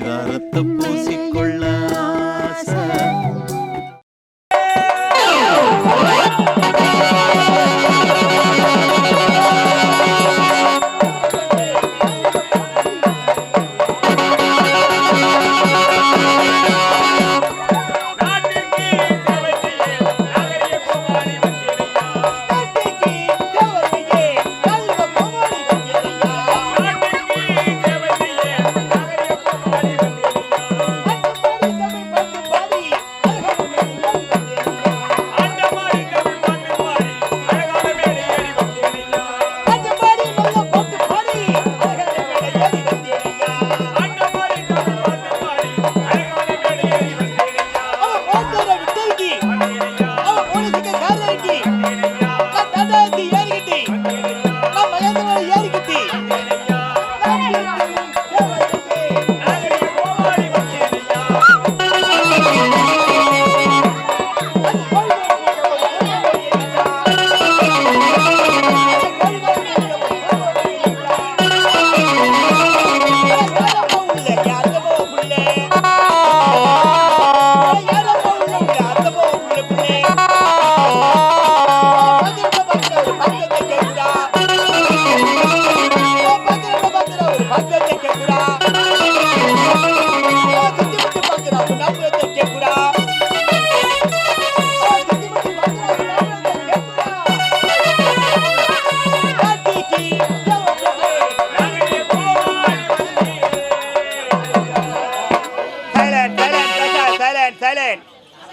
பரிதாரத்தை பூசிக்கொள்ள ஆசை.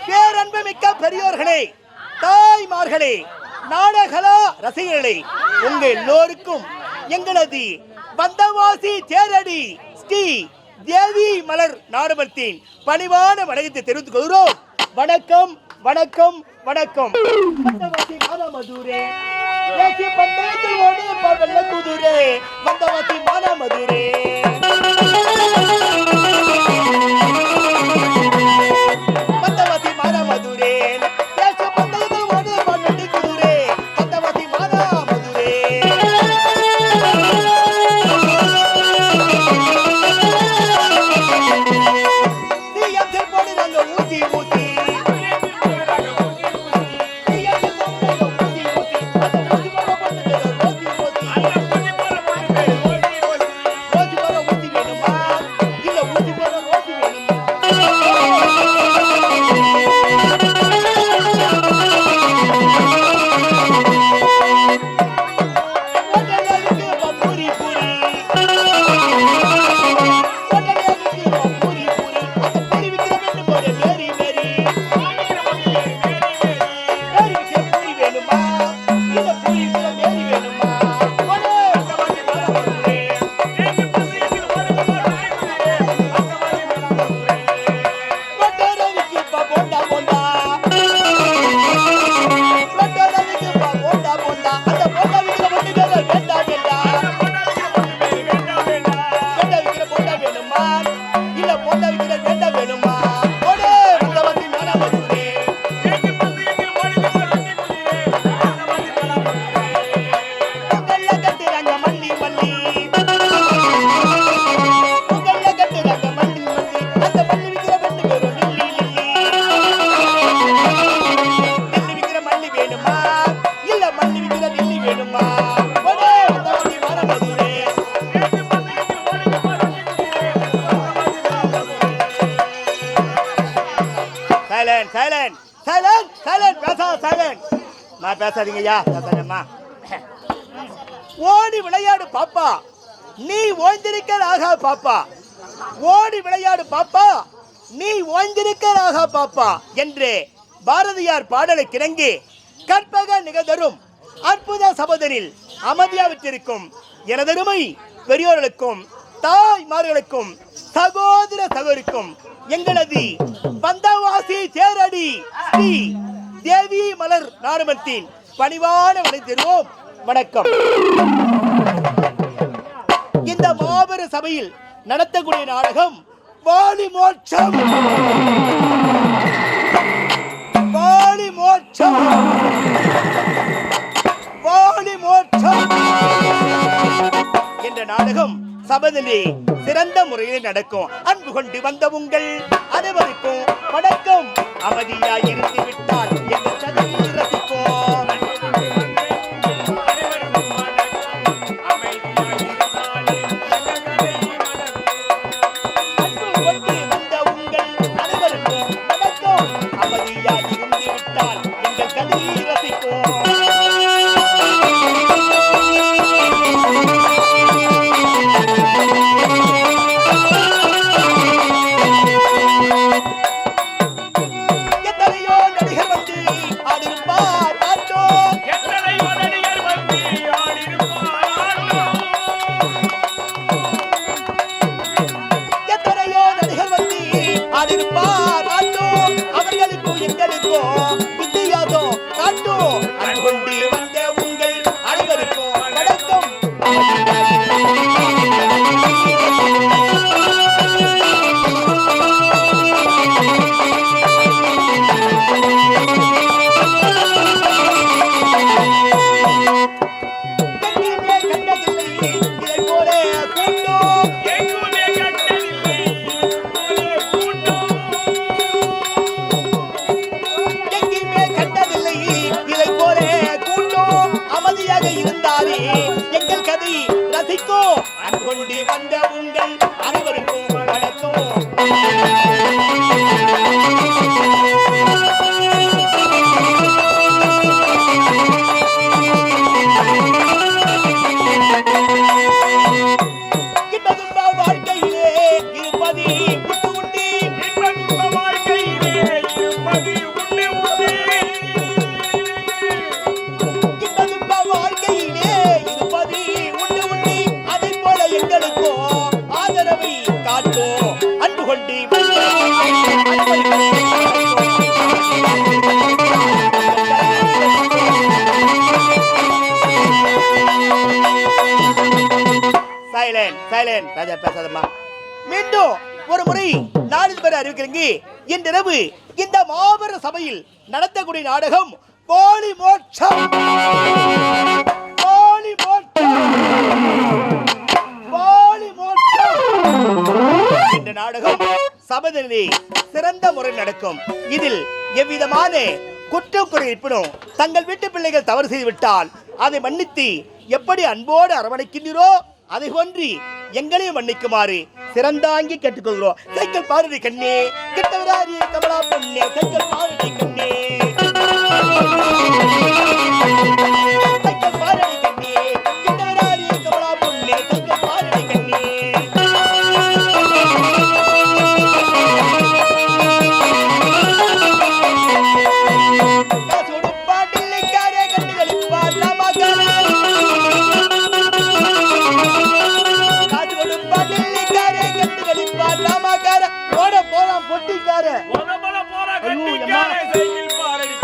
பேரன்புமிக்க பெரியோர்களே, தாய்மார்களே, நாடகலா ரசிகர்களே, உங்கள் எல்லோருக்கும் எங்களது வந்தவாசி தேரடி ஸ்ரீ தேவி மலர் நாடகத்தின் பணிவான வணக்கத்தை தெரிவித்துக் கொள்கிறோம். வணக்கம் வணக்கம் வணக்கம். வந்தவாசி மானாமதுரே, தேசிய பந்தயத்தில் ஓடி வெள்ள குதிரே, வந்தவாசி மானாமதுரே. பேசாதீங்கய்யா, ஓடி விளையாடு பாப்பா, நீ ஓய்ந்திருக்க பாப்பா, ஓடி விளையாடு பாப்பா, நீ ஓய்ந்திருக்க பாப்பா என்று பாரதியார் பாடலை கிணங்கி கற்பக நிகழ்தரும் அற்புத சபதனில் அமைதியாவிட்டிருக்கும் எனதருமை பெரியோர்களுக்கும் தாய்மார்களுக்கும் சகோதர சகோதரிக்கும் எங்களது வந்தவாசி தேரடி ஸ்ரீ தேவி மலர் நாடகத்தின் பணிவான வணக்கம். வணக்கம். இந்த மாபெரும் சபையில் நடத்தக்கூடிய நாடகம் வாலி மோட்சம். வாலி மோட்சம், வாலி மோட்சம் என்ற நாடகம் சபதிலே சிறந்த முறையில் நடக்கும். அன்பு கொண்டு வந்த உங்கள் அனைவருக்கும் வணக்கம். அமைதியாய் இருந்து விட்டால் எங்கள் கதையை ரசிப்போம். அன்பு கொண்டு வந்த உங்கள் அனைவருக்கும் வணக்கம். அமைதியாய் இருந்து விட்டால் எங்கள் கதையை ரசிப்போம். எத்தனையோ நடிகர் வந்து ஆடிருப்பார் ஆட்டோம். எத்தனையோ நடிகர் வந்து ஆடிருப்பார் எத்தனையோ நடிகர் வந்து ஆடிருப்பார் ஆட்டோம். அவர்களுக்கும் எங்களுக்கும் வித்தியாசம் காட்டும். அன்பு கொண்டு வந்த உங்கள் அனைவருக்கும் வணக்கம். எங்கேயுமே கண்டதில்லை இதைப் போல கூட்டம். எங்குமே கண்டதில்லை இதுபோல கூட்டம். எங்கேயுமே கண்டதில்லை இதைப் போல கூட்டம். அமைதியாக இருந்தாரே எங்கள் கதை ரசிக்கும். அன்பு கொண்டு வந்த உங்கள் அனைவருக்கும் வணக்கம். இன்பதுன்ப வாழ்க்கையிலே இருப்பதி உண்டு உண்டி. இன்ப வாழ்க்கையிலே இருப்பது உண்டு உண்டு. இன்பதுன்ப வாழ்க்கையிலே இருப்பதி உண்டு உண்டி. அதைப் போல எங்களுக்கும் ஆதரவை காட்டும். அன்பு கொண்டு வந்த உங்கள் அனைவருக்கும் சைலண்ட் சைலண்ட் ராஜா பேசாதம்மா. மீண்டும் ஒரு முறை நாளில் பெற அறிவிக்கிறீங்க. இன்றிரவு இந்த மாபெரும் சபையில் நடத்தக்கூடிய நாடகம் போலி மோட்சம். போலி மோட்சம். போலி மோட்சம். இந்த நாடகம் சபையிலே சிறந்த முறை நடக்கும். இதில் எவ்விதமான குற்றம் குறை இருப்பினும் தங்கள் வீட்டு பிள்ளைகள் தவறு செய்து விட்டால் அதை மன்னித்து எப்படி அன்போடு அரவணைக்கின்றீரோ அதை ஒன்றி எங்களையும் மன்னிக்குமாறு சிறந்தாங்கி கேட்டுக்கொள்கிறோம். சைக்கிள் பாரதி கண்ணே கிட்டவராரி கமலா பொண்ணே சைக்கிள் பாரதி கண்ணே. சைக்கிள் பாரதி கண்ணே கிட்டவராரி கமலா பொண்ணே சைக்கிள் பாரதி கண்ணே. காசு கொடுப்பா டில்லிக்காரே கண்டுகளிப்பா ராமகாரே. காசு கொடுப்பா டில்லிக்காரே கண்டுகளிப்பா ராமகாரே. போட போலாம் பொட்டிக்காரே. போற போற போற ஐயோ, கட்டிக்காரே அம்மா. சைக்கிள் பாரடி.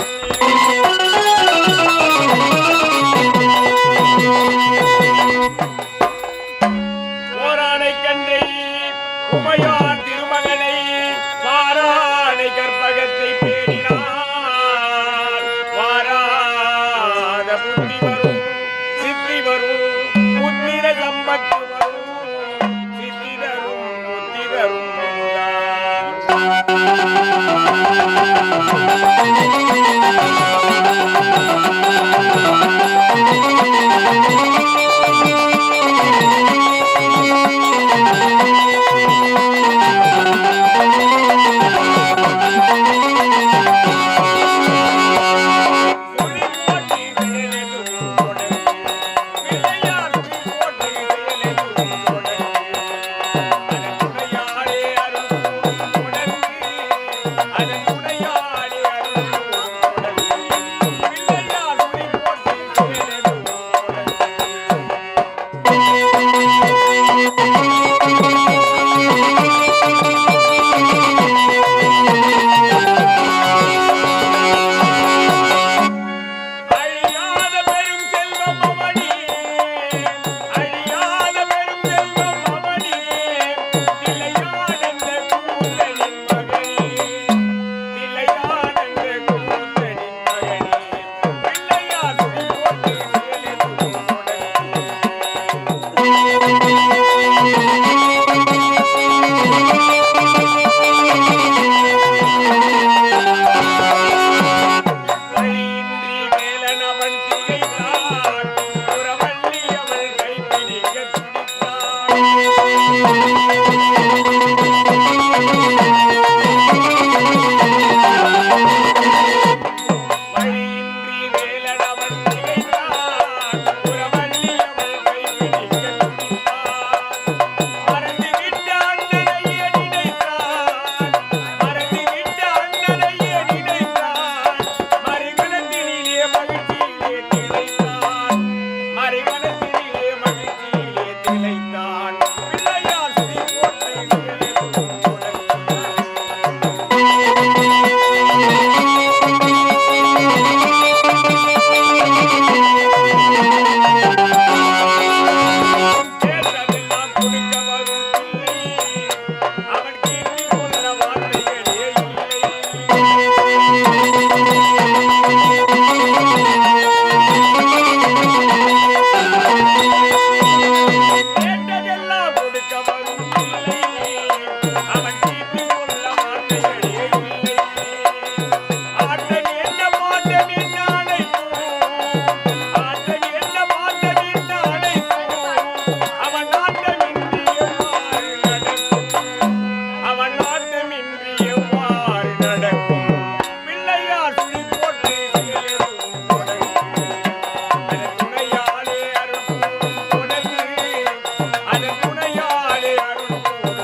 போரானை கன்றை உமையார் திருமகனை பாரானை கற்பகத்தை பேணினார். வாராத புத்தி வரும் சித்தி வரும் புத்திர சம்பத்து வரும் சித்தி தரும் புத்தி தரும் அவன் தீர்த்து கொள்ள வார்த்தைகளே இல்லை. ஆட்டன் என்ன பாட்டன் என்ன அழைக்கும், ஆட்டன் என்ன பாட்டன் என்ன அழைக்கும், அவன் நாட்டமின்றி எவ்வாறு நடக்கும், அவன் நாட்டமின்றி எவ்வாறு நடக்கும். பிள்ளையார் சுழி போட்டு செயலும் தொடங்கு, அதன் துணையாலே அருள் கூறும் தொடங்கு, அதன் துணையாலே அருள் கூறும்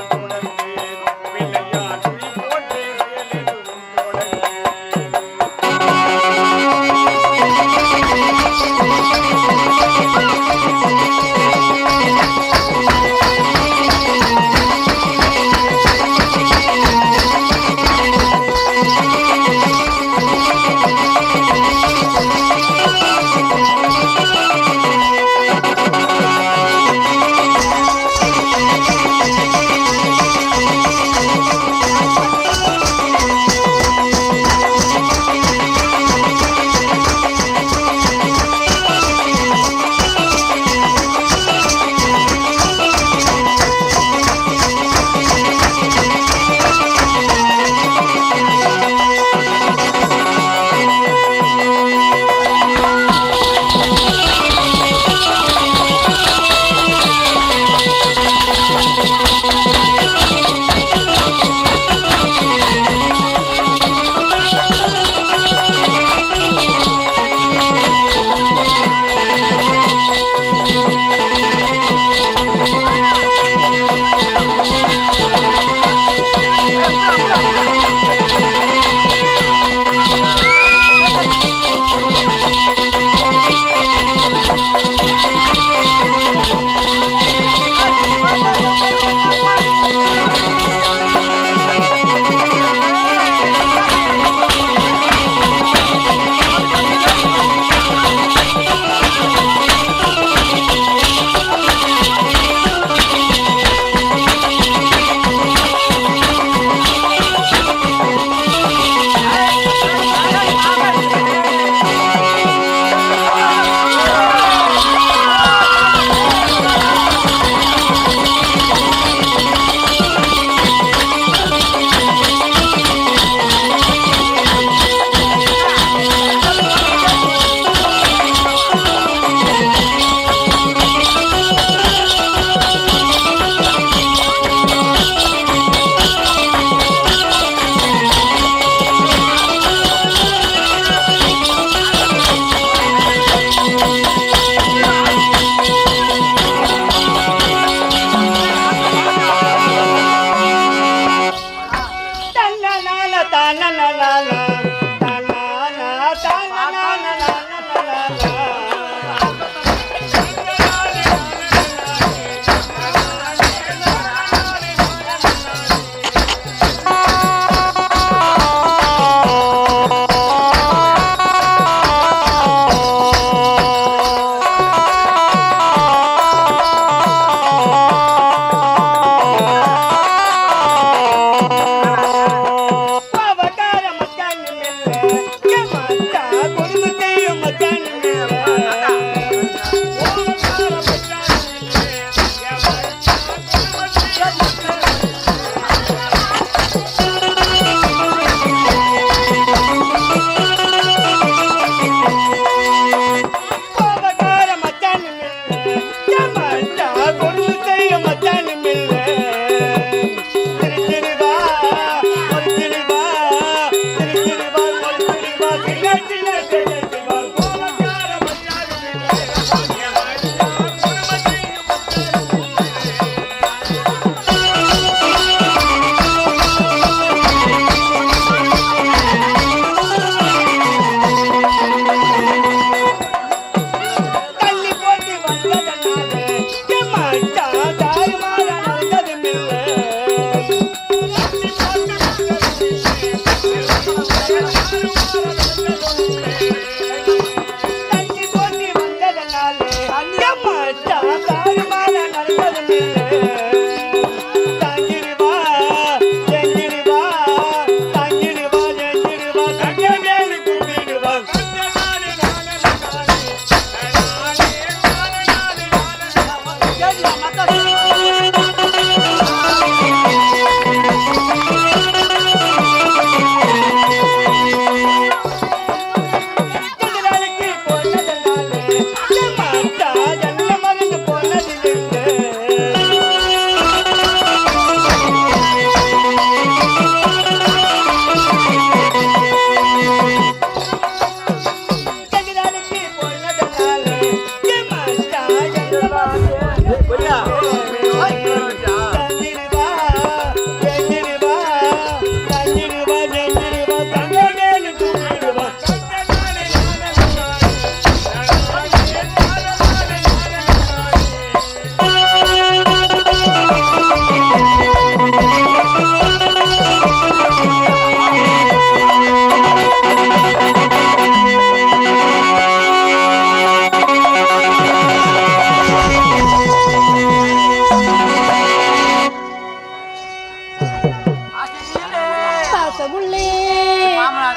பாசமுள்ளே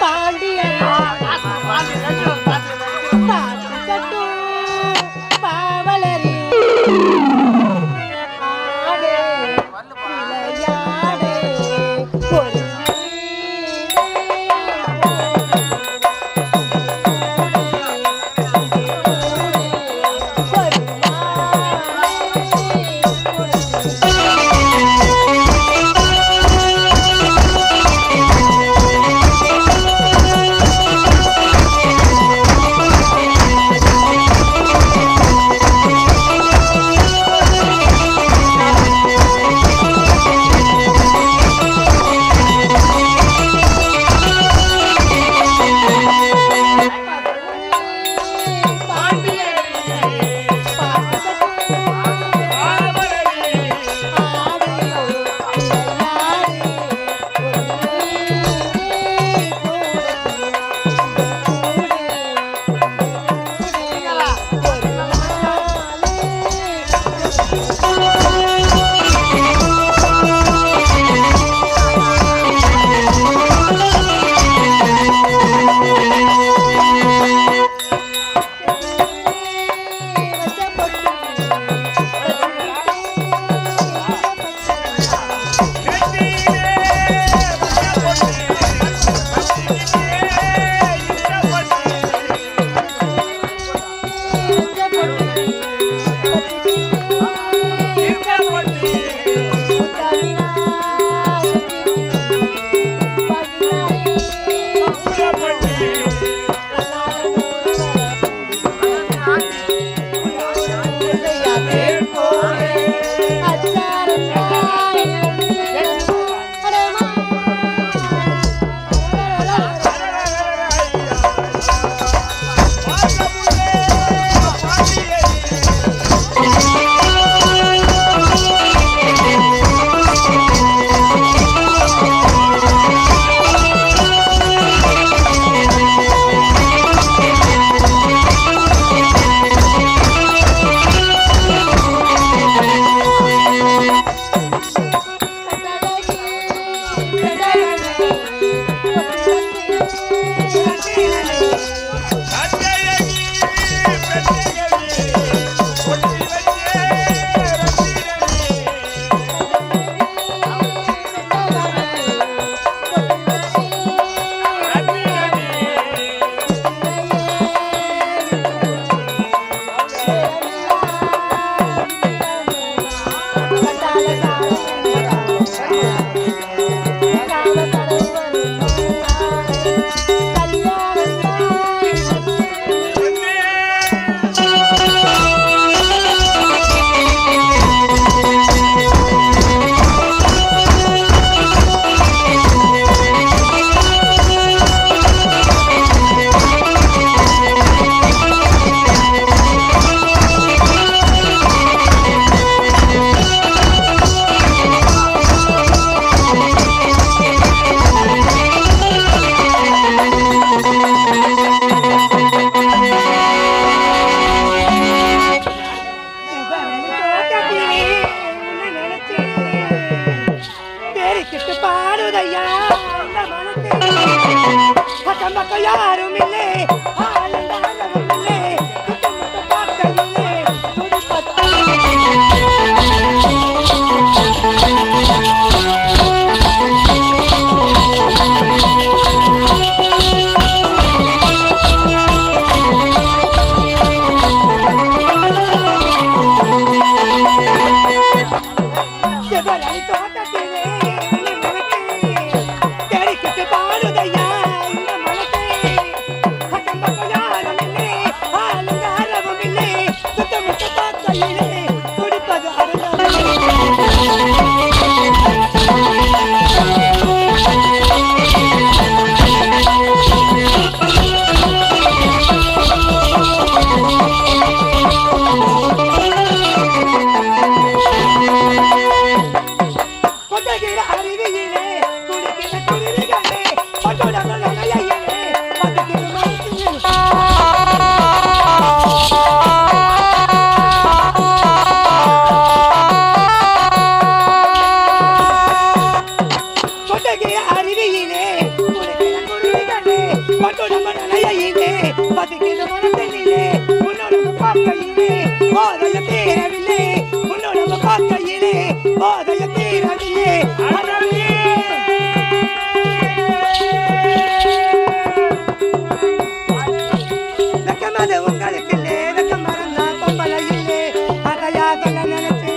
பாண்டியன் பாட்டு கட்டும் பாவலரி ஆடே விளையாடே ஒரு யாரும் இல்லை அருவியிலே பட்டுட மனநிலையிலே பதிக்கிற மனத்திலே உன்னோட பார்க்கையிலே போதைய தீரவில்லை உன்னோட பார்க்கையிலே போதைய தீரவில்லை வெக்கமது உங்களுக்கு இல்லை வெக்கம் மறந்தா பொம்பளை இல்லை அதையா சொல்ல நினைச்சு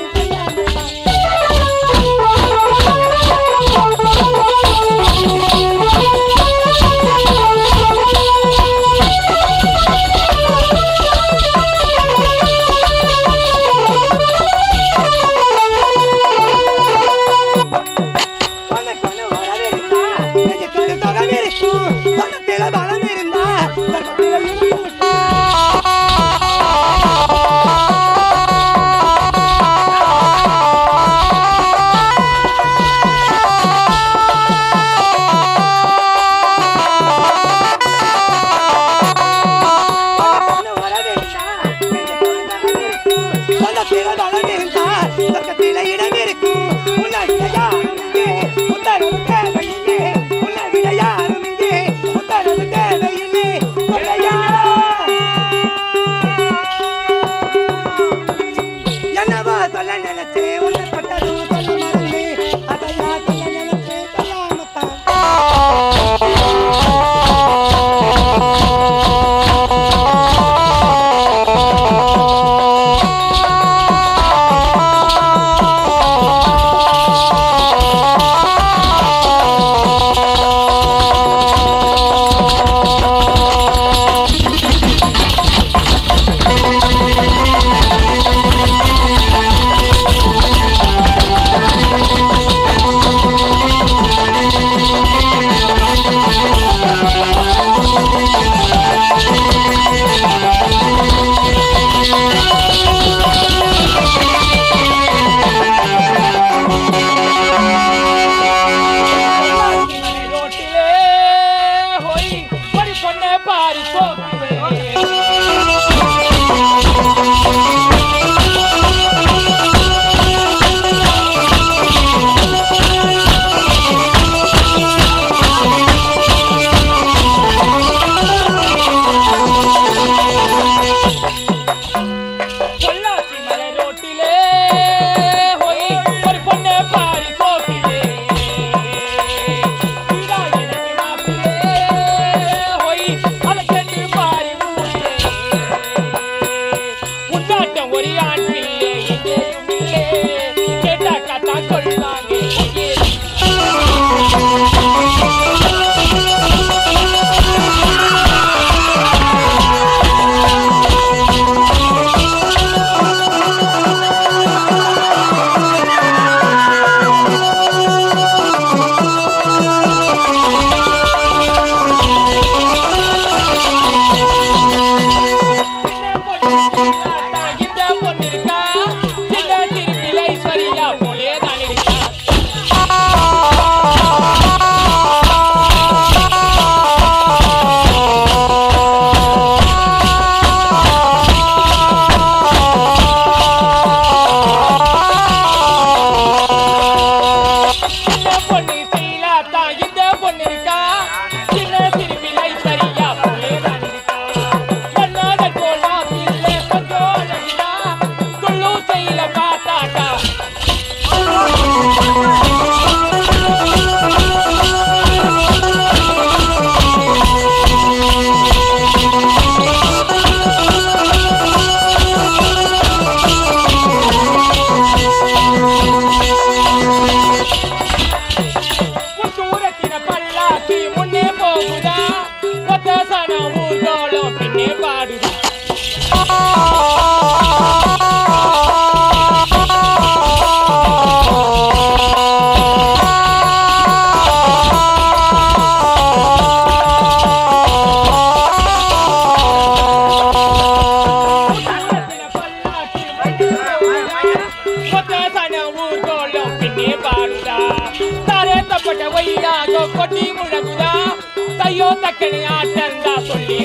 கொட்டி முழங்குதா தையோ தக்கனி ஆட்டந்தா சொல்லி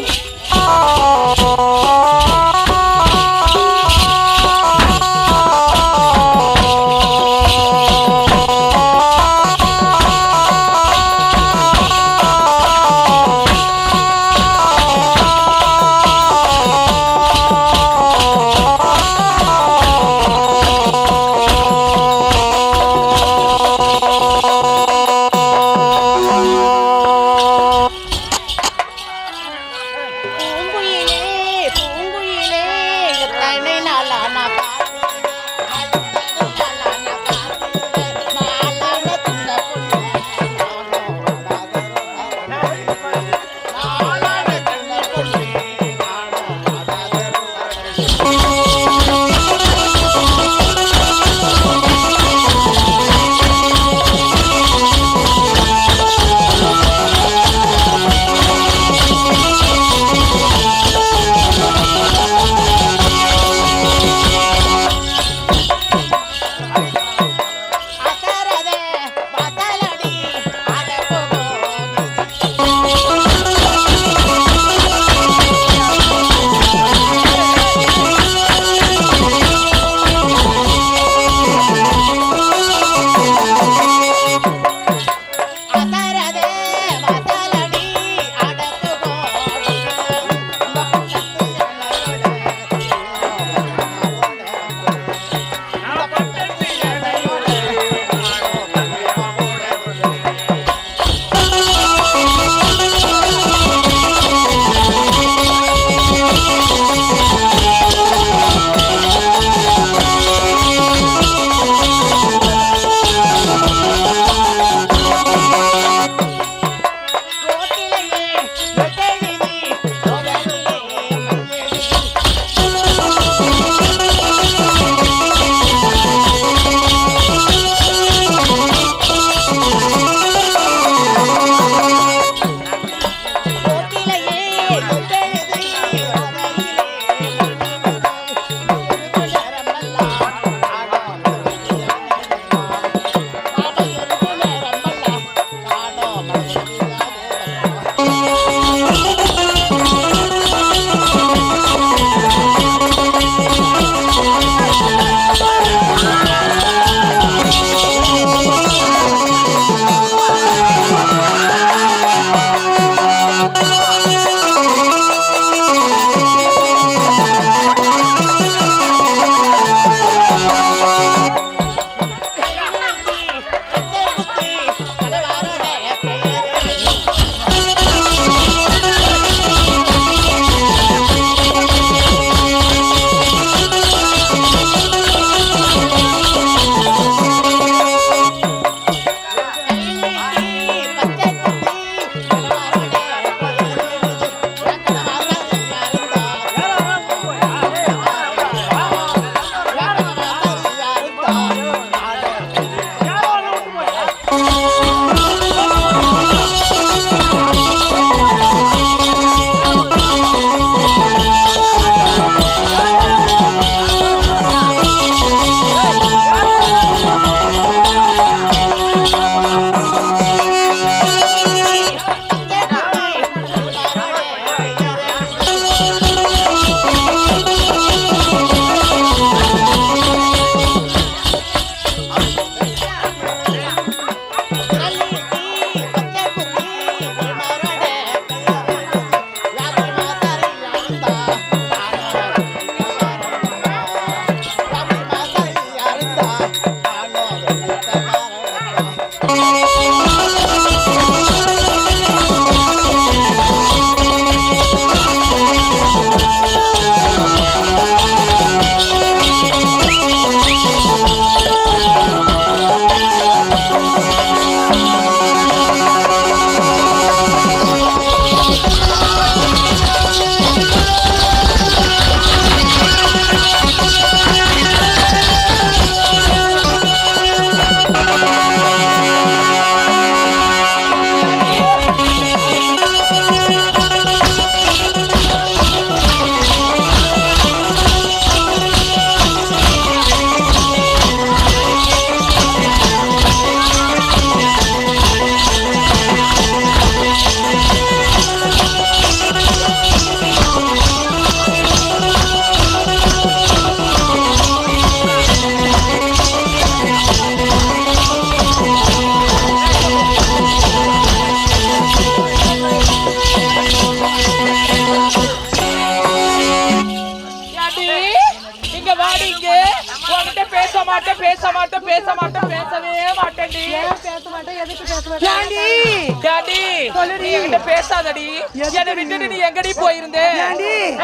பேசாதடி என்ன விட்டுட்டு நீ எங்கடி போயிருந்தே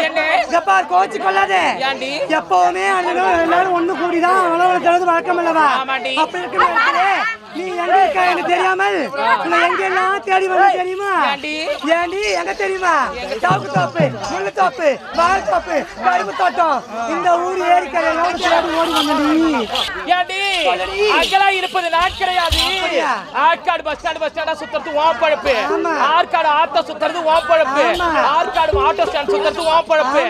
என்ன ஜப்பார் கோச்சு கொள்ளாதே ஏண்டி எப்பவுமே எல்லாரும் ஒண்ணு கூடிதான் அவ்வளவு வழக்கம் அல்லவா அப்படி இருக்கு நீ எங்க இருக்க எனக்கு தெரியாமல் உன்னை எங்க எல்லாம் தேடி வந்து தெரியுமா ஏண்டி எங்க தெரியுமா சாப்பு தோப்பு முள்ளு தோப்பு வாழை தோப்பு கரும்பு தோட்டம் இந்த ஊர் ஏரிக்கரையெல்லாம் தேடி ஓடி வந்தடி ஏண்டி அங்கெல்லாம் இருப்பது நான் கிடையாது ஆற்காடு பஸ் ஸ்டாண்டா சுத்துறது உன் பழப்பு ஆற்காடு ஆட்டோ சுத்துறது உன் பழப்பு ஆற்காடு ஆட்டோ ஸ்டாண்ட் சுத்துறது உன் பழப்பு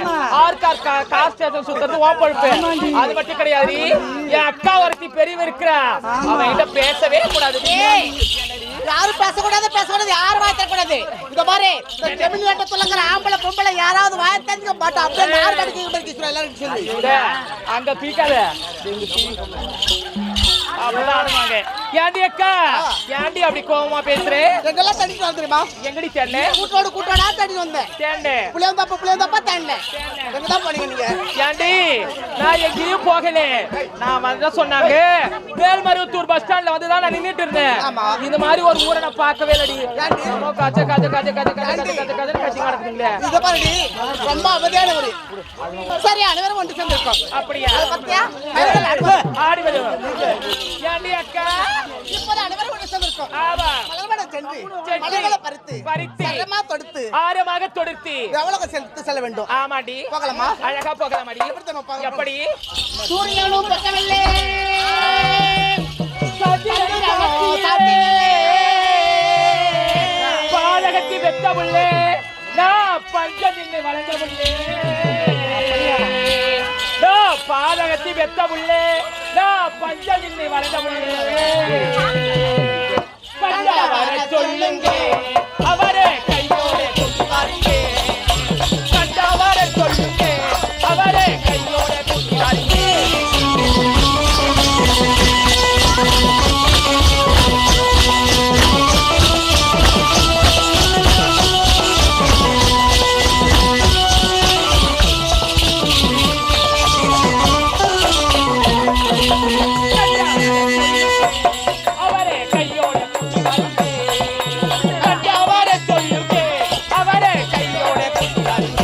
ஆற்காடு கார் ஸ்டேஷன் சுத்துறது உன் பழப்பு அது மட்டும் கிடையாது என் அக்கா ஒருத்தி பெரியவ இருக்கிறா அவன் கிட்ட பேசவே கூடாது யாரும் பேசக்கூடாது யாரும் வாய் தரக்கூடாது இந்த மாதிரி இந்த ஜெமினி வட்ட சொல்லுங்கிற ஆம்பளை பொம்பளை யாராவது வாய் தந்துக்க மாட்டோம் அப்படியே நார் கடிக்க எல்லாரும் சொல்லி அங்க பீக்காத அப்படிதான் ஏண்டி அக்கா ஏண்டி அப்படி கோவமா பேசுறே எங்கெல்லாம் தண்ணிட்டு வந்துருமா எங்கடி தேடல கூட்டோடா தண்ணி வந்தேன் தேண்டே புளியந்தப்பா தேண்டல எங்கதான் போனீங்க நீங்க ஏண்டி நான் எங்கேயும் போகல நான் வந்து சொன்னாங்க மேல்மருவத்தூர் பஸ் ஸ்டாண்ட்ல வந்து தான் நான் நின்னுட்டு இருந்தேன் இந்த மாதிரி ஒரு ஊரை நான் பார்க்கவே இல்லடி கட்சி நடக்குதுங்களே இத பாருடி ரொம்ப அவதியான ஊரு சரி அனைவரும் ஒன்று சேர்ந்திருக்கோம் அப்படியா பத்தியா ஆடி வருவோம் ஏண்டி அக்கா இப்போது அனைவரும் ஒன்று சேர்ந்திருக்கோம் ஆமா மலர்வனம் சென்று மலர்களை பறித்து சரமா தொடுத்து ஆரமாக தொடுத்து எவ்வளவு செல்ல வேண்டும் ஆமாடி போகலாமா அழகா போகலாமாடி எப்படி சூரியனும் பக்கவில்லை பாதகத்தி வெத்த புள்ளே நான் பஞ்சதின்னை வளர்ந்த புள்ளே பாதகத்தி வெத்த புள்ளே நான் பஞ்சதின்னை வளர்ந்த புள்ளே பஞ்சவர சொல்லுங்க அவரே கையோட குடிவாருங்க பஞ்சவர சொல்லுங்க அவரே கையோட குடிவாருங்க அவரே கையோட கூட்டி வாருங்க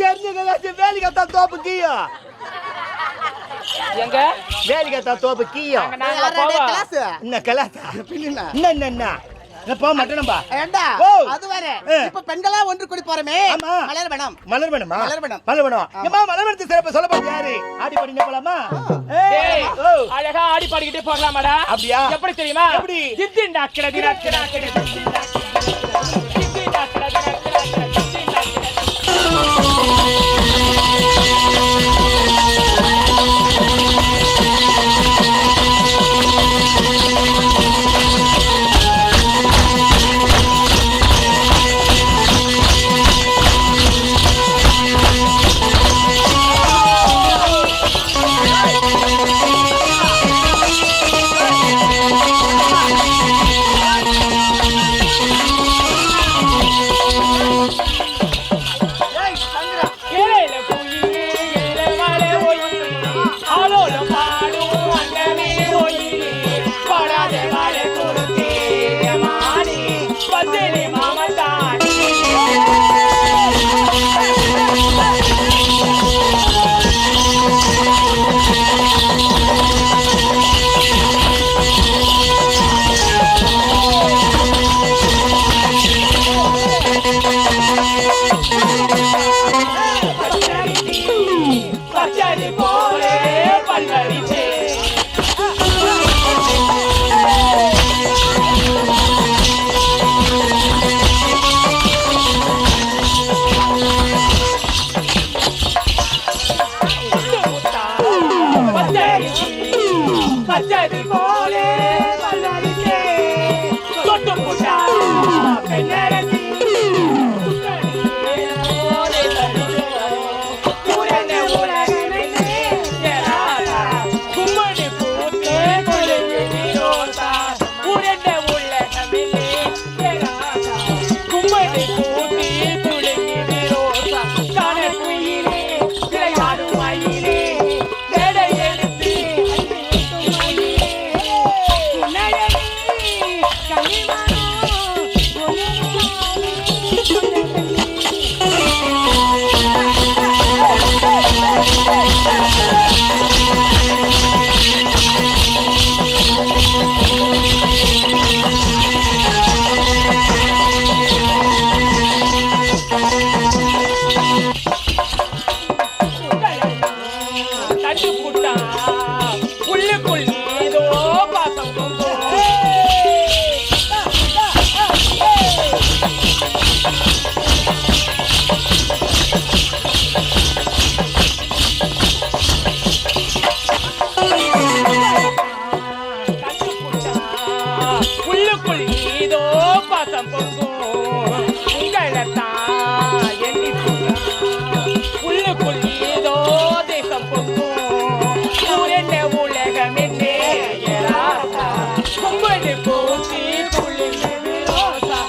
தெரிஞ்சுக்க வேலிக்கத்தா தோப்பு கீயும் எங்க வேலிக்கத்தா தோப்பு கீயும் அங்க நாங்க போவோம். கிளாஸ் என்ன கலாத்தா பின்ன என்ன போக மாட்டேனப்பா ஏண்டா ஓ. அது வேற ஆ. இப்ப பெண்களா ஒன்று கூடி போறமே ஆமா. மலர் வேணும் மலர் வேணுமா மலர் வேணும். மலர் வேணும் ஏமா மலர் வேணும் சிறப்பு சொல்ல போறது யாரு ஆடி பாடி போலாமா டேய், ஓ அழகா ஆடி பாடிக்கிட்டே போகலாமாடா? அப்படியா? எப்படி தெரியுமா? எப்படி? தித்தி நக்கட தினக்கட நக்கட தித்தி நக்கட தினக்கட தித்தி நக்கட. ஏல குயிலே ஏல மலை ஒயிலே ஆலோல பாடும் அண்டமே ஒயிலே படாதே மலை குறுக்கே மானே பத்தினி மாமதானி. பச்சடி போலே பல்லரிச்சே பச்சடி போலே பல்லரிச்சே தொட்டு புட்டா பெண்ணரசி தட்டு புட்டா புள்ளுக்குள் ஏதோ பாசம் கொண்டோ. தட்டு புட்டா புள்ளுக்குள் ஏதோ பாசம் பொங்கும் உங்களைத்தான் எண்ணி உள்ளுக்குள் ஏதோ தேசம் பொங்கும் ஊரென்ன உலகம் என்னே ராசா கும்படி பூச்சி புள்ளி ரோசா.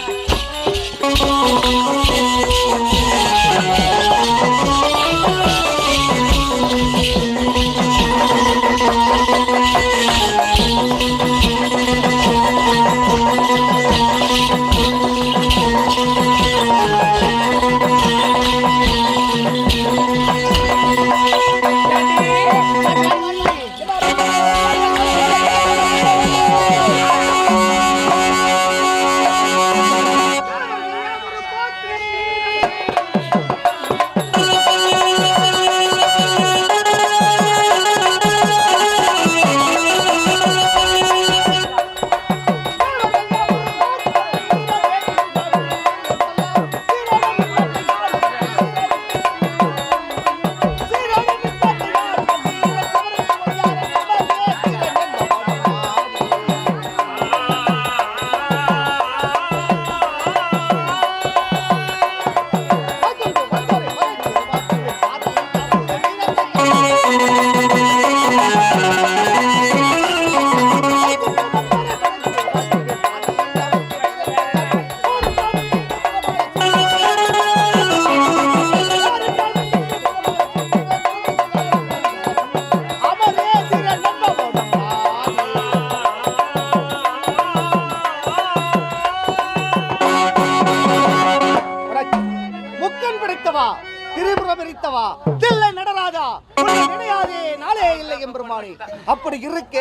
திரிபுரம் எரித்தவா தில்லை நடராஜா உன்னை நினையாதே நாளே இல்லை எம்பெருமானே. அப்படி இருக்க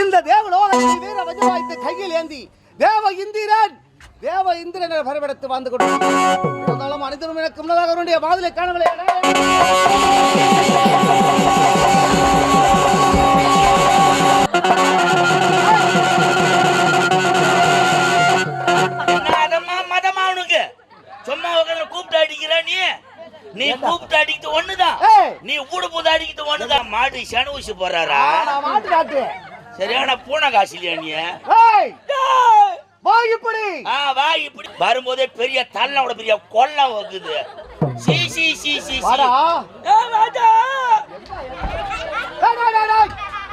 இந்த தேவலோகத்தில் வீர வஜ்ராயுதத்தை கையில் ஏந்தி தேவ இந்திரன் பரவெடுத்து வந்து கொண்டிருந்தாலும் அனைத்திலும் எனக்கு முன்னதாக அவருடைய வாதிலை காணவில்லை. சும்மா கூப்பிட்டு அடிக்கிற நீ கூப்பிட்டு அடிக்கிட்டு ஒண்ணுதான், நீ ஊடு போது அடிக்கிட்டு ஒண்ணுதான். மாடு சனூசி போறாரா? சரியான பூனை காசிலியா நீ? இப்படி வரும்போதே பெரிய தள்ளோட பெரிய கொல்ல வைக்குது.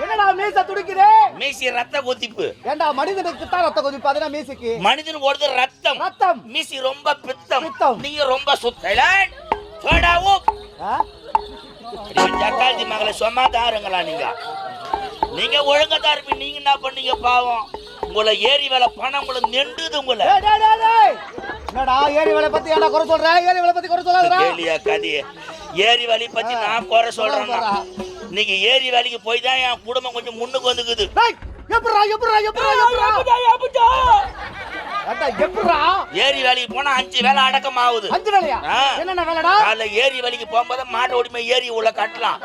என்னடா மீச துடிக்குதே? மீசி ரத்த கொதிப்பு. ஏண்டா மனிதனுக்கு தான் ரத்த கொதிப்பு, அதனா மீசிக்கு? மனிதன் ஓடுது ரத்தம். மீசி ரொம்ப பித்தம். நீங்க ரொம்ப சுத்தலன். சோடாவோ. ஜக்காதி மகளே சும்மா தாருங்களா நீங்க ஒழுங்கா தான் இருப்பீங்க. நீங்க என்ன பண்ணீங்க பாவம்? உங்களை ஏரி வேலை பணம் உங்களை நெண்டுது உங்களை. என்னடா ஏரி வேலை பத்தி என்ன குறை சொல்ற? ஏரி வேலை பத்தி குறை சொல்லாதடா. கேளியா கதி. ஏரி வேலை பத்தி நான் குறை சொல்றேன். நீங்க ஏரி வேலைக்கு போய் தான் என் குடும்பம் கொஞ்சம் முன்னுக்கு வந்துக்குது. ஏரி வேலைக்கு போனா 5 வேலை அடக்கம் ஆகுது. 5 வேலையா? என்னென்ன வேலைடா? காலைல ஏரி வேலைக்கு போகும்போது மாடு ஓடி போய் ஏரி உள்ள கட்டலாம்.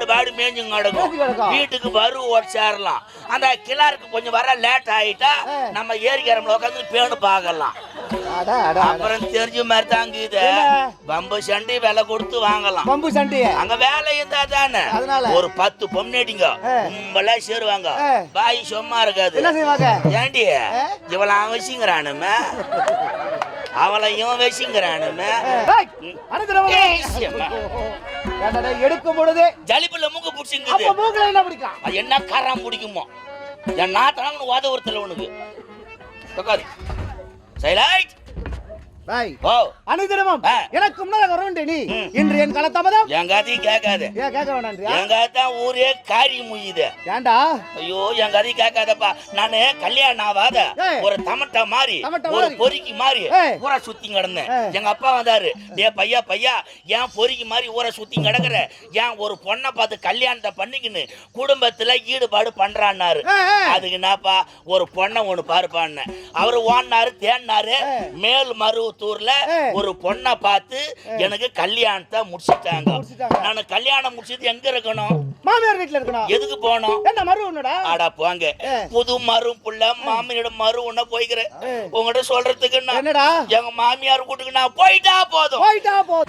மாடு மேஞ்சுங்க அடக்கும். வீட்டுக்கு வரு சேரலாம். அந்த கிளாருக்கு கொஞ்சம் வர லேட் ஆயிட்டா நம்ம ஏரி கிரமல உட்காந்து பேணு பார்க்கலாம். அப்புறம் தெரிஞ்ச மாதிரி தாங்க இது பம்பு சண்டி விலை கொடுத்து வாங்கலாம். பம்பு சண்டி அங்க வேலை இருந்தா தானே ஒரு 10 பொம்னேடிங்க கும்பலா சேருவாங்க. பாய் சும்மா இருக்காது. ஏண்டி இவள அவசியங்கிறானுமே அவளையும் வசிங்கிறானுமே எடுக்கும் பொழுது ஜலிப்புல மூக்கு பிடிச்சிங்க. என்ன காரம் பிடிக்குமோ என் நாத்தாங்கன்னு வாத ஒருத்தல உனக்கு சைலைட். அனுதினமும் எனக்கு முன்னால வரவேண்டி நீ இன்று என் கலத்தாமதம் என் கதையை கேட்காத. கேட்க வேண்டாம். என் கதை ஊரே காரி முய்யுது. ஏண்டா? ஐயோ என் கதையை கேட்காதப்பா. நானு கல்யாணம் ஆகாத ஒரு தமட்டா மாறி ஒரு பொறிக்கு மாறி ஊரை சுத்தி கிடந்தேன். எங்க அப்பா வந்தாரு. டே பையா ஏன் பொறிக்கு மாறி ஊரை சுத்தி கிடக்குற? ஏன் ஒரு பொண்ணை பார்த்து கல்யாணத்தை பண்ணிக்கின்னு குடும்பத்துல ஈடுபாடு பண்றான்னாரு. அதுக்கு என்னப்பா ஒரு பொண்ணை ஒண்ணு பாருப்பான்னு அவரு ஓடினாரு தேடினாரு. மேல் மருவத்தூர்ல ஒரு பொண்ணை பார்த்து எனக்கு கல்யாணத்தை முடிச்சிட்டாங்க. நான் கல்யாணம் முடிச்சது எங்க இருக்கணும்? மாமியார் வீட்டுல இருக்கணும். எதுக்கு போனோம்? என்ன மருவனடா? ஆடா போங்க. புது மரும் புள்ள மாமியோட மருவன போய்க்கிறேன். உங்ககிட்ட சொல்றதுக்கு என்னடா? எங்க மாமியார் வீட்டுக்கு நான் போயிட்டா போதும்.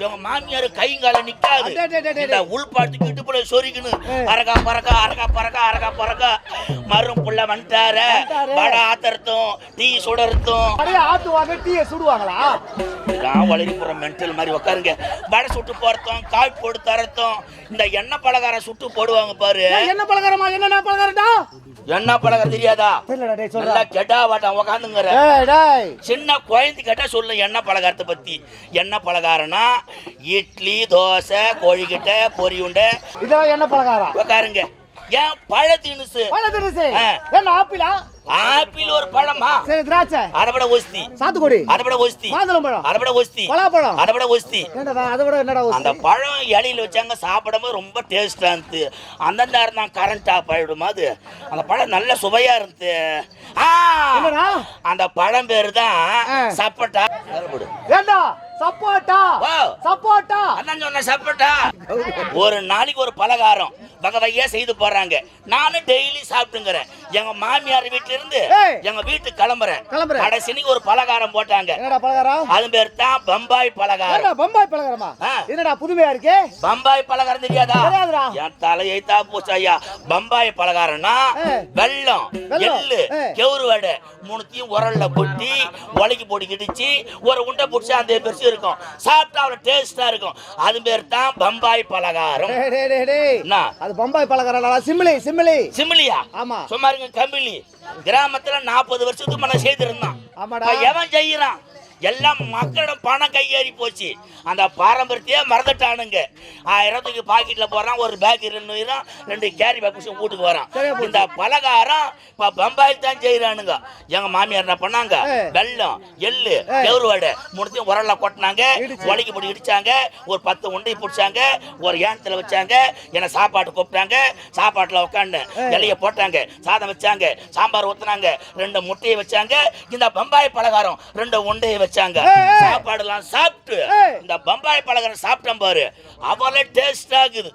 எங்க மாமியார் கைங்கால நிக்காது. இந்த உள்பாட்டுக்கு இடுப்புல சொரிக்கணும். அரகா பறக்கா மரும் புள்ள வந்துட்டார. வடை ஆத்தறதும் டீ சுடறதும். ஆத்துவாங்க டீயை சுடுவாங்களா? வளரிப்புற மென்டல் மாதிரி உட்காருங்க. வடை சுட்டு போறதும் காய் போட்டு தரத்தும் இந்த எண்ணெய் பலகாரம் சுட்டு போடுவாங்க பாரு. என்ன பலகாரமா? என்ன பலகாரம்டா? எண்ணெய் பலகாரம் தெரியாதா? நல்லா கெட்டா வாட்டம் உக்காந்துங்கிற சின்ன குழந்தை கேட்டா சொல்லு எண்ணெய் பலகாரத்தை பத்தி. எண்ணெய் பலகாரம்னா இட்லி தோசை கோழிக்கிட்ட பொரி உண்டை இதெல்லாம் எண்ணெய் பலகாரம். உட்காருங்க. ஏன் பழ தினுசு என்ன ஆப்பிளா? ஆப்பிள் ஒரு பழமா? சரி திராட்சை. அதவிட ஒஸ்தி. சாத்துக்குடி. அதவிட ஒஸ்தி. மாதுளம்பழம். அதவிட ஒஸ்தி. பலாப்பழம். அதவிட ஒஸ்தி. என்னடா அதவிட என்னடா ஒஸ்தி? அந்த பழம் இலையில வச்சாங்க சாப்பிடும்போது ரொம்ப டேஸ்டா இருந்துச்சு. அந்த நேரம் தான் கரண்ட் ஆஃப் ஆயிடும். அது அந்த பழம் நல்ல சுவையா இருந்துச்சு. அந்த பழம் பேரு தான் சப்போட்டா. ஏண்டா சப்போட்டா? சப்போட்டா அதான் சொன்ன சப்போட்டா. ஒரு நாளைக்கு ஒரு பலகாரம் வகை வகையா செய்து போடுறாங்க. நானும் டெய்லி சாப்பிட்டுங்கிறேன். எங்க மாமியார் வீட்டுல இருந்து எங்க வீட்டுக்கு கிளம்புறேன். கடைசிக்கு ஒரு பலகாரம் போட்டாங்க. என்னடா பலகாரம்? அது பேர் தான் பம்பாய் பலகாரம். பம்பாய் பலகாரமா? என்னடா புதுமையா இருக்கு. பம்பாய் பலகாரம் தெரியாதா? என் தலையை தான் பூசையா. பம்பாய் பலகாரம்னா வெல்லம் எள்ளு கெவுரு வடை மூணுத்தையும் உரல்ல பொட்டி உலக்கி போட்டு கிடிச்சு ஒரு உண்டை பிடிச்சி அந்த பெருசு இருக்கும். சாப்பிட்டா அவ்வளவு டேஸ்டா இருக்கும். அது பேர் தான் பம்பாய் பலகாரம். அது பம்பாய் பலகாரம். சிம்மிலியா? ஆமா. சும்மா இருங்க கம்பிலி. கிராமத்துல 40 வருஷத்துக்கு முன்ன செய்திருந்தான். எவன் செய்யறான்? எல்லாம் மக்களிடம் பணம் கையேறி போச்சு. அந்த பாரம்பரியத்தையே மறந்துட்டானுங்க. 1000 பாக்கெட்ல போறான், ஒரு பேக் 2 கேரி பேக் வீட்டுக்கு வரான். இந்த பலகாரம் இப்ப பம்பாயில் தான் செய்யறானுங்க. எங்க மாமியார் என்ன பண்ணாங்க, வெல்லம் எள்ளு கவுருவாடை மூணுத்தையும் உரல்ல கொட்டினாங்க, ஒலைக்கு போட்டு இடிச்சாங்க, ஒரு 10 உண்டை பிடிச்சாங்க, ஒரு ஏனத்துல வச்சாங்க, என்ன சாப்பாடு கூப்பிட்டாங்க. சாப்பாட்டுல உட்காந்து இலைய போட்டாங்க, சாதம் வச்சாங்க, சாம்பார் ஊத்துனாங்க, 2 முட்டையை வச்சாங்க, இந்த பம்பாய் பலகாரம் 2 உண்டையை வச்சாங்க. சாப்பாடு எல்லாம் சாப்பிட்டு இந்த பம்பாய் பலகாரம் சாப்பிட்டேன் பாரு, அவ்வளோ டேஸ்ட் ஆகுது,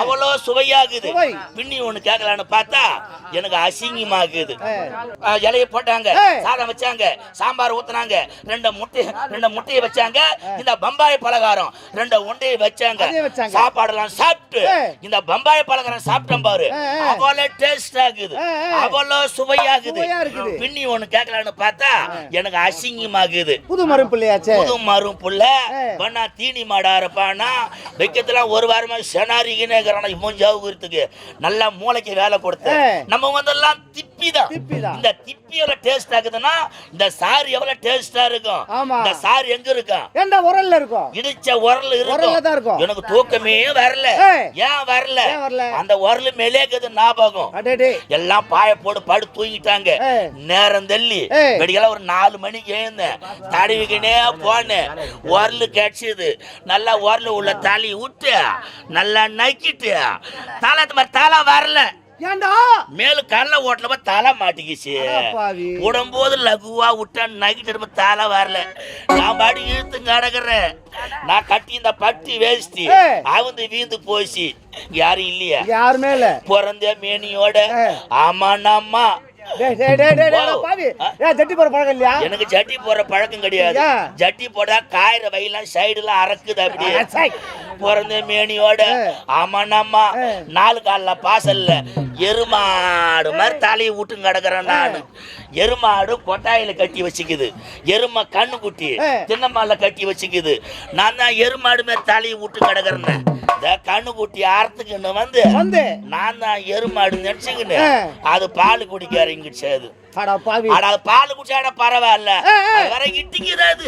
அவ்வளோ சுவையாகுது. பின்னி ஒண்ணு கேட்கலான்னு பார்த்தா எனக்கு அசிங்கமாகுது. இலைய போட்டாங்க, சாதம் வச்சாங்க, சாம்பார் ஊத்துனாங்க, 2 முட்டையை வச்சாங்க, இந்த பம்பாய் பலகாரம் 2 உண்டையை வச்சாங்க. சாப்பாடு எல்லாம் சாப்பிட்டு இந்த பம்பாய் பலகாரம் சாப்பிட்டேன் பாரு, அவ்வளோ டேஸ்ட் ஆகுது, அவ்வளோ சுவையாகுது. பின்னி ஒண்ணு கேட்கலான்னு பார்த்தா எனக்கு அசிங்கமாகுது. புது மரும் பிள்ளையாச்சே, புது மரும் புள்ள பண்ணா தீனி மாடா இருப்பானா வைக்கத்தெல்லாம் ஒரு வாரமா செனாரிக்குன்னு மூஞ்சாவுக்கு நல்லா மூளைக்கு வேலை கொடுத்து நம்ம வந்தெல்லாம் திப்பிதான். இந்த திப்பியோட டேஸ்ட் ஆகுதுன்னா இந்த சாறு எவ்வளவு டேஸ்டா இருக்கும். இந்த சாறு எங்க இருக்கும், உரல்ல இருக்கும், இடிச்ச உரல் இருக்கும். எனக்கு தூக்கமே வரல. ஏன் வரல, அந்த உரல் மேலேக்குது ஞாபகம். எல்லாம் பாய போடு படு தூங்கிட்டாங்க. நேரம் தள்ளி வெடிக்கெல்லாம் ஒரு 4 மணிக்கு எழுந்தேன், தடவிக்கினே போனேன். உரல் கிடைச்சது, நல்லா உரல் உள்ள தலி விட்டு நல்லா நக்கிட்டு தலை வரல. மேலும் கடலை ஓட்டல தலை மாட்டிக்கிச்சு. உடம்போது லகுவா விட்டா நகிட்டு தலை வரல. நான் பாடி இழுத்து கடக்குறேன். நான் கட்டி இந்த பட்டி வேஸ்டி அவந்து வீந்து போச்சு. யாரும் இல்லையா, யாருமே இல்ல. பிறந்த மேனியோட ஆமா நம்மா எனக்கு ஜட்டி போற பழக்கம் கிடையாது. ஜட்டி போட காயிற வயலாம் சைடுலாம் அறக்குது. அப்படியே பிறந்த மேனியோட ஆமாண்ணம்மா 4 கால்ல பாசல்ல எருமாடு மாதிரி தலையை விட்டு கிடக்குறேன் நானு. எருமாடு கொட்டாயில கட்டி வச்சுக்குது, எருமை கண்ணு குட்டி தின்னம்மால கட்டி வச்சுக்குது. நான் தான் எருமாடு மாதிரி தலையை விட்டு கிடக்குறேன். கண்ணு குட்டி அறுத்துக்குன்னு வந்து நான் தான் எருமாடு நினைச்சுக்கின்னு அது பால் குடிக்க இறங்கிடுச்சு. பால் குடிச்சா பரவாயில்ல, வேற இடிக்கிறாது.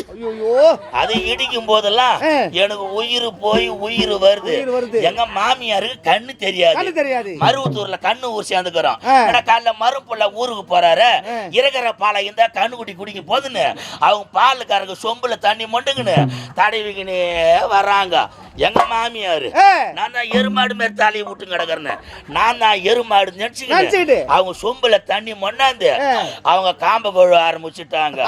அது இடிக்கும் போதெல்லாம் எனக்கு உயிர் போய் உயிர் வருது. எங்க மாமியாருக்கு கண்ணு தெரியாது. மருவத்தூர்ல கண்ணு ஊர் சேர்ந்துக்கிறோம். காலைல மறுப்புள்ள ஊருக்கு போறாரு, இருக்கிற பாலை இந்த கண்ணு குட்டி குடிக்க போதுன்னு அவங்க பாலுக்காரங்க சொம்புல தண்ணி மொண்டுங்கன்னு தடவிக்கினே வர்றாங்க. எங்க மாமியாரு நான் தான் எருமாடு மாதிரி தலையை விட்டு கிடக்குறேன். நான் தான் எருமாடு நினைச்சுக்கிட்டு அவங்க சொம்புல தண்ணி மொண்டாந்து அவங்க காம்ப கொழு ஆரம்பிச்சுட்டாங்க.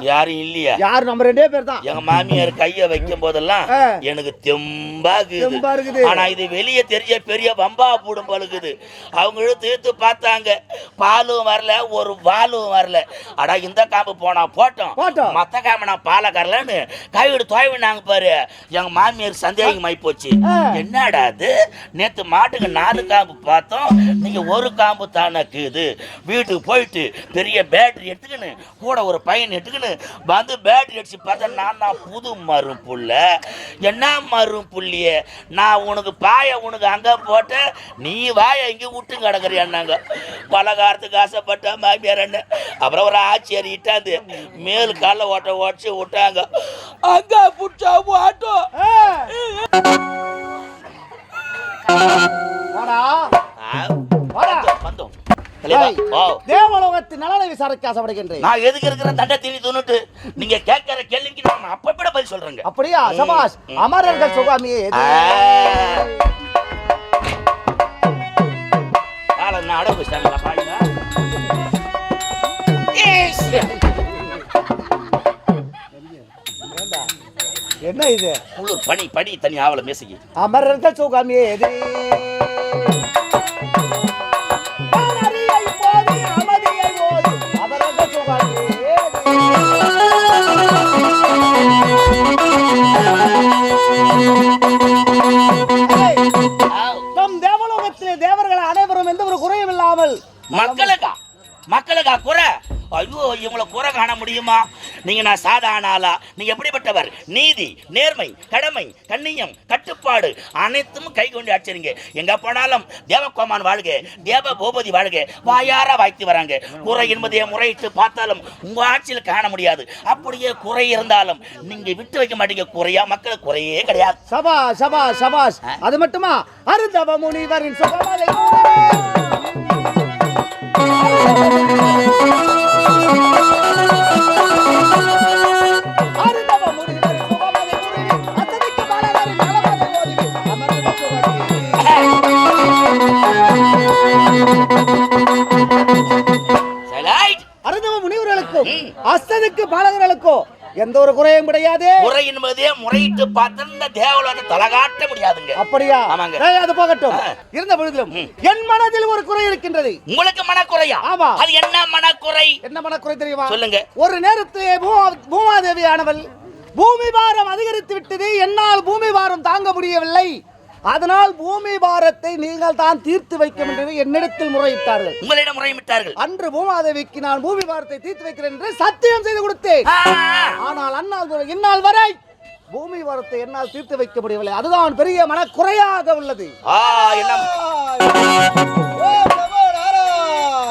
யாரும் இல்லையா, யாரும் நம்ம 2 பேர் தான். எங்க மாமியார் கைய வைக்கும் போதெல்லாம் எனக்கு தெம்பாகுது. ஆனா இது வெளியே தெரிஞ்ச பெரிய வம்பா பூடும் பழுகுது. அவங்க இழுத்து பார்த்தாங்க, பாலும் வரல, ஒரு வாலும் வரல. அடா இந்த காம்பு போனா போட்டோம், மத்த காம்பு நான் பாலை கரலன்னு கைவிடு தொய்வினாங்க பாரு. எங்க மாமியார் சந்தேகமாயி போச்சு. என்னடா அது, நேத்து மாட்டுக்கு 4 காம்பு பார்த்தோம், நீங்க ஒரு காம்பு தானக்குது. வீட்டுக்கு போயிட்டு பெரிய பேட்டரி எடுத்துக்கின்னு கூட ஒரு பையன் எடுத்துக்கின்னு வந்து பேட்டரி அடிச்சு பார்த்தா நான் தான் புது மரும் புள்ள. என்ன மரும் புள்ளிய, நான் உனக்கு பாய உனக்கு அங்க போட்ட, நீ வாய இங்க விட்டு கிடக்குறியான்னாங்க. பலகாரத்துக்கு ஆசைப்பட்ட மாமியார் என்ன. அப்புறம் ஒரு ஆட்சியர் இட்டாந்து மேல் கால ஓட்ட ஓடிச்சு விட்டாங்க. அங்க புடிச்சா ஓட்டும். தேவலோகத்தின் நலனை விசாரிக்க ஆசைப்படுகின்றேன். நான் எதுக்கு இருக்கிற தண்டை தீனி துணுட்டு நீங்க கேட்கிற கேள்விக்கு நான் அப்ப விட பதில் சொல்றேங்க. அப்படியா, சபாஷ். அமரர்கள் சுகாமியே நான் அடவு வச்சிட்டாங்களா பாருங்க. என்ன இது, குளிர் பனி பனி தனி ஆவல மேசைக்கு. அமரர்கள் சுகாமியே தேவர்கள் அனைவரும் எந்த ஒரு குறையும் இல்லாமல் மக்களுக்கா குறை. ஐயோ, இவங்களை குறை காண முடியுமா? நீங்க நான் சாதாரண ஆளா? நீங்க எப்படிப்பட்டவர்? நீதி, நேர்மை, கடமை, கண்ணியம், கட்டுப்பாடு அனைத்தும் கை கொண்டு ஆச்சரிங்க. எங்க போனாலும் தேவகோமான் வாழ்க, தேவ பூபதி வாழ்க வாயார வாய்த்து வராங்க. குறை என்பதை முறையிட்டு பார்த்தாலும் உங்க ஆட்சியில் காண முடியாது. அப்படியே குறை இருந்தாலும் நீங்க விட்டு வைக்க மாட்டீங்க. குறையா மக்களுக்கு குறையே கிடையாது. சபாஷ் சபாஷ் சபாஷ். அது மட்டுமா அருந்தவ முனிவரின் சுகமலை அருந்தவ முனிவர்களுக்கும் அஸ்தனுக்கு பாலகர்களுக்கும் எந்த ஒரு குறையும் கிடையாது. குறை என்பதே முறையிட்டு பார்த்து தேவலோகத்தை தலகாட்ட முடியாதுங்க. அப்படியா? ஆமாங்க. அது போகட்டும். இருந்த பொழுதிலும் என் மனதில் ஒரு குறை இருக்கின்றது. உங்களுக்கு மனக்குறையா? ஆமா. அது என்ன மனக்குறை? என்ன மனக்குறை தெரியுமா? சொல்லுங்க. ஒரு நேரத்திலே பூமாதேவி ஆனவள் பூமி பாரம் அதிகரித்து விட்டது, என்னால் பூமி பாரம் தாங்க முடியவில்லை, அதனால் பூமி பாரத்தை நீங்கள் தான் தீர்த்து வைக்க என்று என்னிடத்தில் முறையிட்டார்கள். உங்களிடம் முறையிட்டார்கள். அன்று பூமாதேவிக்கு நான் பூமி பாரத்தை தீர்த்து வைக்கிறேன் என்று சத்தியம் செய்து கொடுத்தேன். ஆனால் இந்நாள் வரை பூமி பாரத்தை என்னால் தீர்த்து வைக்க முடியவில்லை. அதுதான் பெரிய மனக்குறையாக உள்ளது.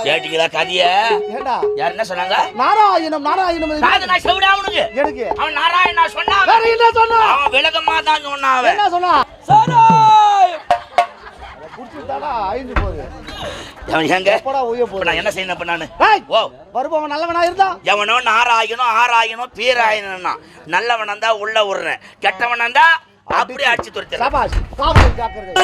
கேட்டீங்களா கதிய? யார் என்ன சொன்னாங்க? நாராயணம் நாராயணம். நான் செவிடா அவனுக்கு. எனக்கு அவன் நாராயணா சொன்னா. வேற என்ன சொன்னா? அவன் விலகமா தான் சொன்னான். அவன் என்ன சொன்னா? சராய் குடிச்சுட்டாடா ஐந்து போகுது. அவன் எங்க போடா உய போ. நான் என்ன செய்யணும் அப்ப நானு? ஓ வருபவன் நல்லவனா இருந்தா எவனோ நாராயணோ ஆராயணோ பீராயணனா நல்லவனா இருந்தா உள்ள விடுறேன், கெட்டவனா இருந்தா அப்படியே அடிச்சு துரத்துறேன். சபாஷ் காவல் ஜாக்கிரதை.